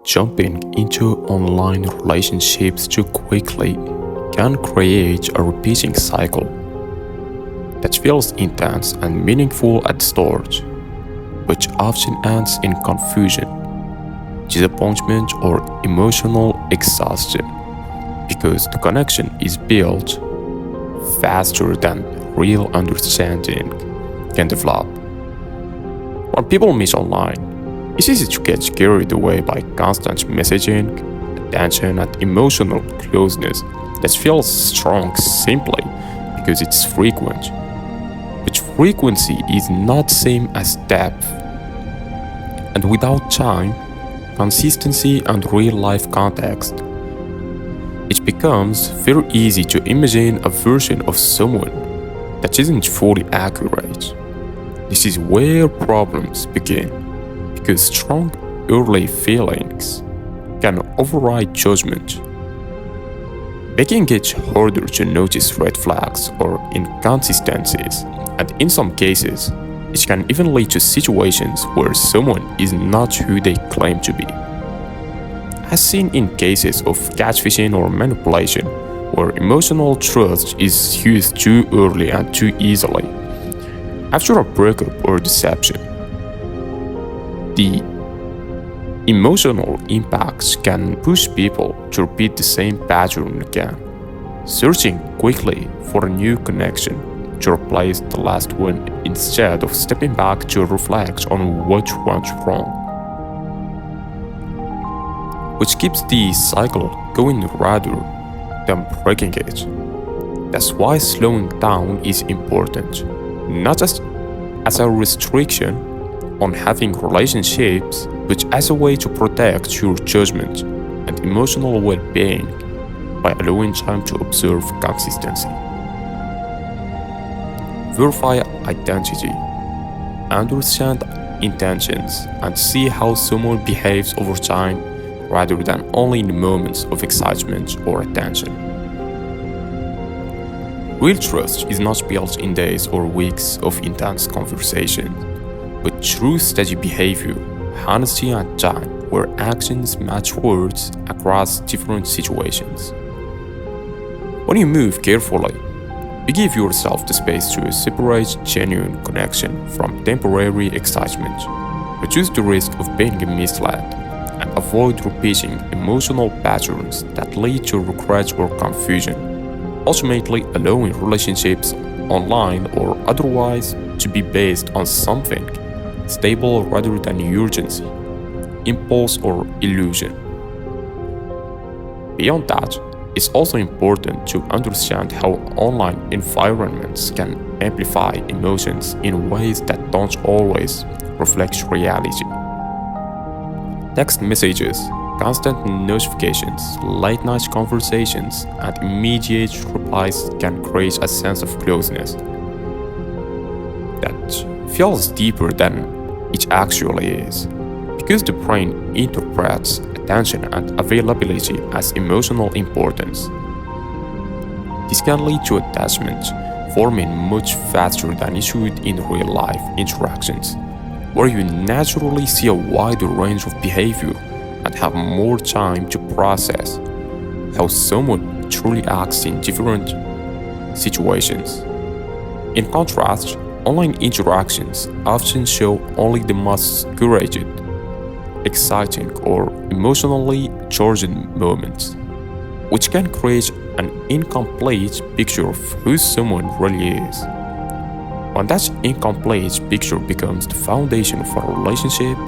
Jumping into online relationships too quickly can create a repeating cycle that feels intense and meaningful at the start, which often ends in confusion, disappointment, or emotional exhaustion because the connection is built faster than real understanding can develop. When people meet online, it's easy to get carried away by constant messaging, attention, and emotional closeness that feels strong simply because it's frequent. But frequency is not same as depth, and without time, consistency, and real life context, it becomes very easy to imagine a version of someone that isn't fully accurate. This is where problems begin, because strong early feelings can override judgment, making it harder to notice red flags or inconsistencies, and in some cases, it can even lead to situations where someone is not who they claim to be. As seen in cases of catfishing or manipulation, where emotional trust is used too early and too easily. After a breakup or deception, the emotional impacts can push people to repeat the same pattern again, searching quickly for a new connection to replace the last one instead of stepping back to reflect on what went wrong, which keeps the cycle going rather than breaking it. That's why slowing down is important, not just as a restriction on having relationships, but as a way to protect your judgment and emotional well being by allowing time to observe consistency. Verify identity, understand intentions, and see how someone behaves over time rather than only in moments of excitement or attention. Real trust is not built in days or weeks of intense conversation, but through steady behavior, honesty, and time where actions match words across different situations. When you move carefully, you give yourself the space to separate genuine connection from temporary excitement, reduce the risk of being misled, and avoid repeating emotional patterns that lead to regret or confusion, ultimately allowing relationships, online or otherwise, to be based on something stable rather than urgency, impulse, or illusion. Beyond that, it's also important to understand how online environments can amplify emotions in ways that don't always reflect reality. Text messages, constant notifications, late night conversations, and immediate replies can create a sense of closeness that feels deeper than it actually is, because the brain interprets attention and availability as emotional importance. This can lead to attachment forming much faster than it should in real life interactions, where you naturally see a wider range of behavior and have more time to process how someone truly acts in different situations. In contrast, online interactions often show only the most curated, exciting, or emotionally charged moments, which can create an incomplete picture of who someone really is. When that incomplete picture becomes the foundation of a relationship,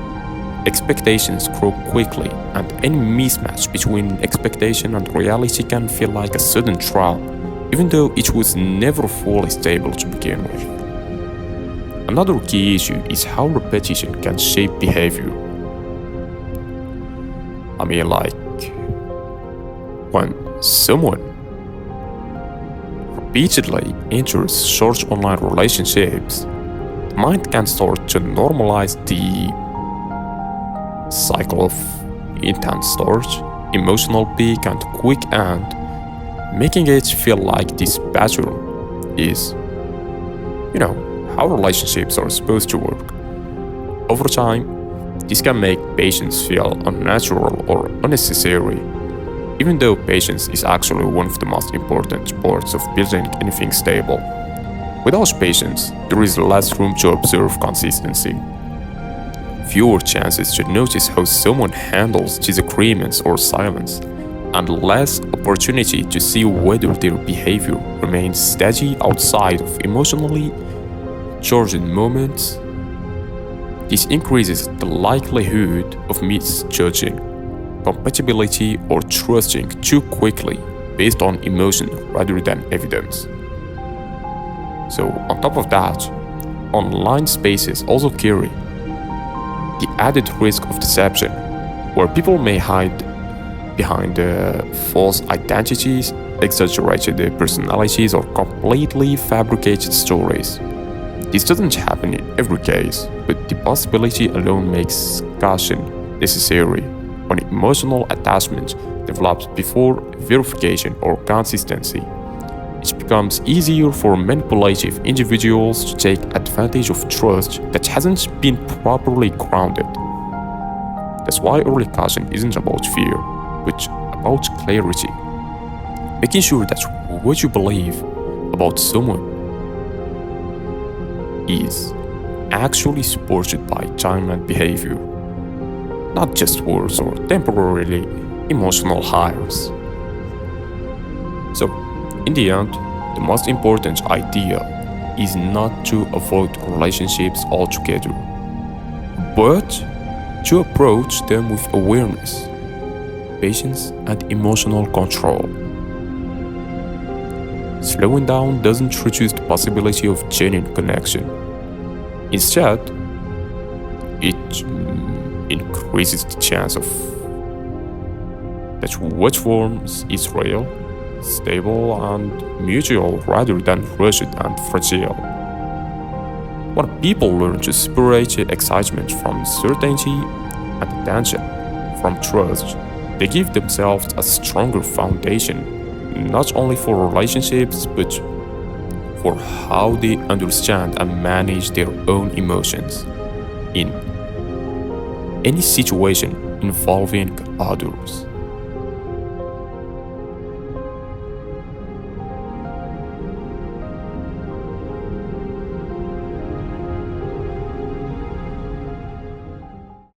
expectations grow quickly, and any mismatch between expectation and reality can feel like a sudden trial, even though it was never fully stable to begin with. Another key issue is how repetition can shape behavior. When someone repeatedly enters short online relationships, the mind can start to normalize the cycle of intense start, emotional peak, and quick end, making it feel like this pattern is, how relationships are supposed to work. Over time, This can make patience feel unnatural or unnecessary, even though patience is actually one of the most important parts of building anything stable. Without patience, there is less room to observe consistency, fewer chances to notice how someone handles disagreements or silence, and less opportunity to see whether their behavior remains steady outside of emotionally charged moments. This increases the likelihood of misjudging compatibility or trusting too quickly based on emotion rather than evidence. So, on top of that, online spaces also carry the added risk of deception, where people may hide behind false identities, exaggerated personalities, or completely fabricated stories. This doesn't happen in every case, but the possibility alone makes caution necessary when emotional attachment develops before verification or consistency. It becomes easier for manipulative individuals to take advantage of trust that hasn't been properly grounded. That's why early caution isn't about fear, but about clarity. Making sure that what you believe about someone is actually supported by time and behavior, not just words or temporarily emotional highs. So, in the end, the most important idea is not to avoid relationships altogether, but to approach them with awareness, patience, and emotional control. Slowing down doesn't reduce the possibility of genuine connection. Instead, it increases the chance of that what forms is real, stable, and mutual rather than rushed and fragile. When people learn to separate excitement from certainty and attention from trust, they give themselves a stronger foundation, not only for relationships, but for how they understand and manage their own emotions in any situation involving others.